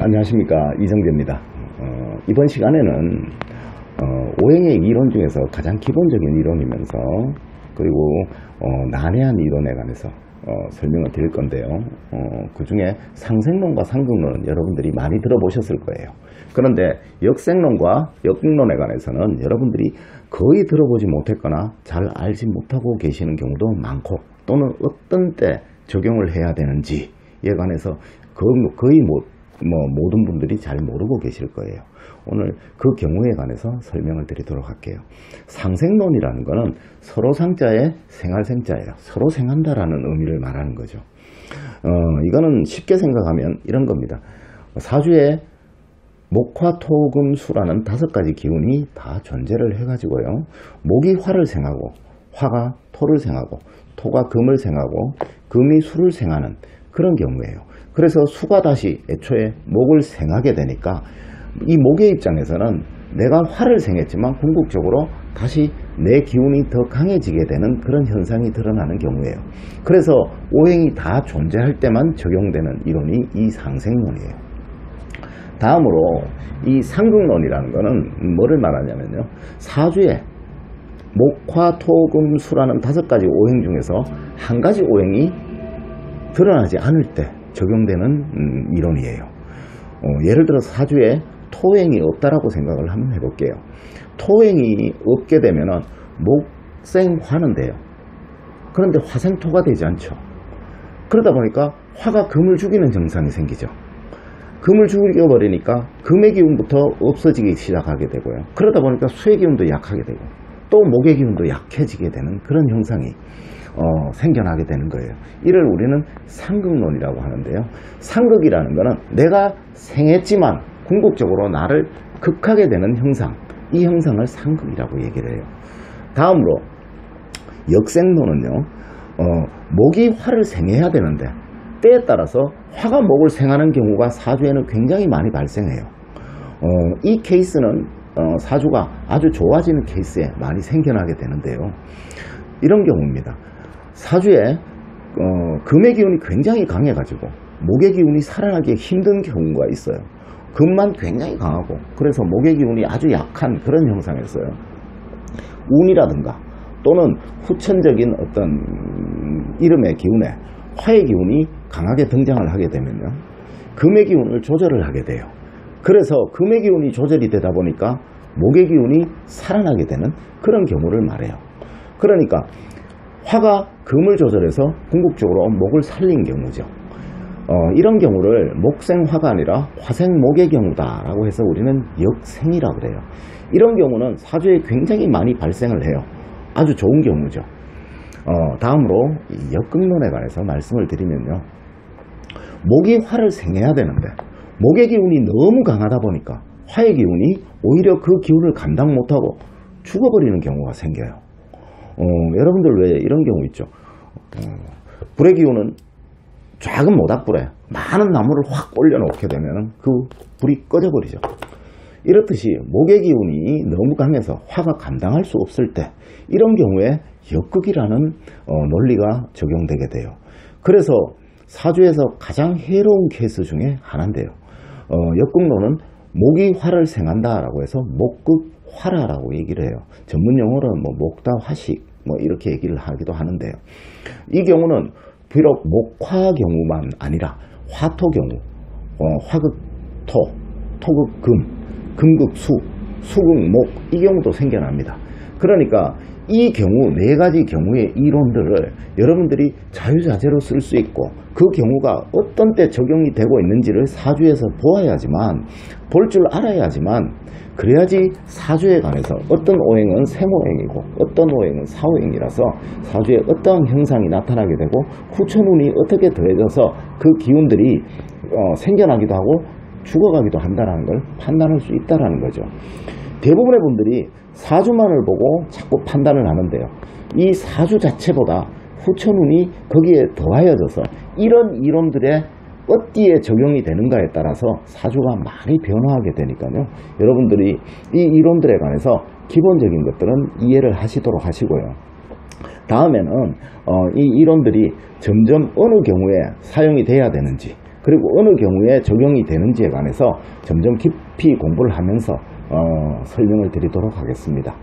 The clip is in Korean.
안녕하십니까, 이정재입니다. 이번 시간에는 오행의 이론 중에서 가장 기본적인 이론이면서 그리고 난해한 이론에 관해서 설명을 드릴 건데요. 그 중에 상생론과 상극론은 여러분들이 많이 들어보셨을 거예요. 그런데 역생론과 역극론에 관해서는 여러분들이 거의 들어보지 못했거나 잘 알지 못하고 계시는 경우도 많고, 또는 어떤 때 적용을 해야 되는지에 관해서 거의 모든 분들이 잘 모르고 계실 거예요. 오늘 그 경우에 관해서 설명을 드리도록 할게요. 상생론이라는 것은 서로 상자에 생할생자예요. 서로 생한다라는 의미를 말하는 거죠. 이거는 쉽게 생각하면 이런 겁니다. 사주에 목화토금수라는 5가지 기운이 다 존재를 해가지고요. 목이 화를 생하고, 화가 토를 생하고, 토가 금을 생하고, 금이 수를 생하는 그런 경우예요. 그래서 수가 다시 애초에 목을 생하게 되니까 이 목의 입장에서는 내가 화를 생했지만 궁극적으로 다시 내 기운이 더 강해지게 되는 그런 현상이 드러나는 경우예요. 그래서 오행이 다 존재할 때만 적용되는 이론이 이 상생론이에요. 다음으로 이 상극론이라는 것은 뭐를 말하냐면요, 사주에 목화토금수라는 5가지 오행 중에서 한 가지 오행이 드러나지 않을 때 적용되는 이론이에요. 예를 들어 사주에 토행이 없다라고 생각을 한번 해볼게요. 토행이 없게 되면은 목생화는 돼요. 그런데 화생토가 되지 않죠. 그러다 보니까 화가 금을 죽이는 증상이 생기죠. 금을 죽여버리니까 금의 기운부터 없어지기 시작하게 되고요. 그러다 보니까 수의 기운도 약하게 되고, 또 목의 기운도 약해지게 되는 그런 형상이 생겨나게 되는 거예요. 이를 우리는 상극론이라고 하는데요. 상극이라는 것은 내가 생했지만 궁극적으로 나를 극하게 되는 형상, 이 형상을 상극이라고 얘기를 해요. 다음으로 역생론은요, 목이 화를 생해야 되는데 때에 따라서 화가 목을 생하는 경우가 사주에는 굉장히 많이 발생해요. 이 케이스는 사주가 아주 좋아지는 케이스에 많이 생겨나게 되는데요. 이런 경우입니다. 사주에 금의 기운이 굉장히 강해가지고 목의 기운이 살아나기 힘든 경우가 있어요. 금만 굉장히 강하고, 그래서 목의 기운이 아주 약한 그런 형상이었어요. 운이라든가 또는 후천적인 어떤 이름의 기운에 화의 기운이 강하게 등장을 하게 되면요, 금의 기운을 조절을 하게 돼요. 그래서 금의 기운이 조절이 되다 보니까 목의 기운이 살아나게 되는 그런 경우를 말해요. 그러니까 화가 금을 조절해서 궁극적으로 목을 살린 경우죠. 이런 경우를 목생화가 아니라 화생목의 경우다라고 해서 우리는 역생이라고 그래요. 이런 경우는 사주에 굉장히 많이 발생을 해요. 아주 좋은 경우죠. 다음으로 이 역극론에 관해서 말씀을 드리면요, 목이 화를 생해야 되는데 목의 기운이 너무 강하다 보니까 화의 기운이 오히려 그 기운을 감당 못하고 죽어버리는 경우가 생겨요. 여러분들 왜 이런 경우 있죠? 불의 기운은 작은 모닥불에 많은 나무를 확 올려놓게 되면 그 불이 꺼져버리죠. 이렇듯이 목의 기운이 너무 강해서 화가 감당할 수 없을 때, 이런 경우에 역극이라는 논리가 적용되게 돼요. 그래서 사주에서 가장 해로운 케이스 중에 하나인데요. 역극론은 목이 화를 생한다라고 해서 목극화라라고 얘기를 해요. 전문 용어로는 목다화식 이렇게 얘기를 하기도 하는데요. 이 경우는 비록 목화 경우만 아니라 화토 경우, 화극토, 토극금, 금극수, 수극목, 이 경우도 생겨납니다. 그러니까 이 경우 4가지 경우의 이론들을 여러분들이 자유자재로 쓸 수 있고, 그 경우가 어떤 때 적용이 되고 있는지를 사주에서 보아야지만, 볼 줄 알아야지만, 그래야지 사주에 관해서 어떤 오행은 생오행이고 어떤 오행은 사오행이라서 사주에 어떠한 형상이 나타나게 되고 후천운이 어떻게 더해져서 그 기운들이 생겨나기도 하고 죽어가기도 한다는 걸 판단할 수 있다는 거죠. 대부분의 분들이 사주만을 보고 자꾸 판단을 하는데요, 이 사주 자체보다 후천운이 거기에 더하여져서 이런 이론들의 어디에 적용이 되는가에 따라서 사주가 많이 변화하게 되니까요, 여러분들이 이 이론들에 관해서 기본적인 것들은 이해를 하시도록 하시고요. 다음에는 이 이론들이 점점 어느 경우에 사용이 돼야 되는지, 그리고 어느 경우에 적용이 되는지에 관해서 점점 깊이 공부를 하면서 설명을 드리도록 하겠습니다.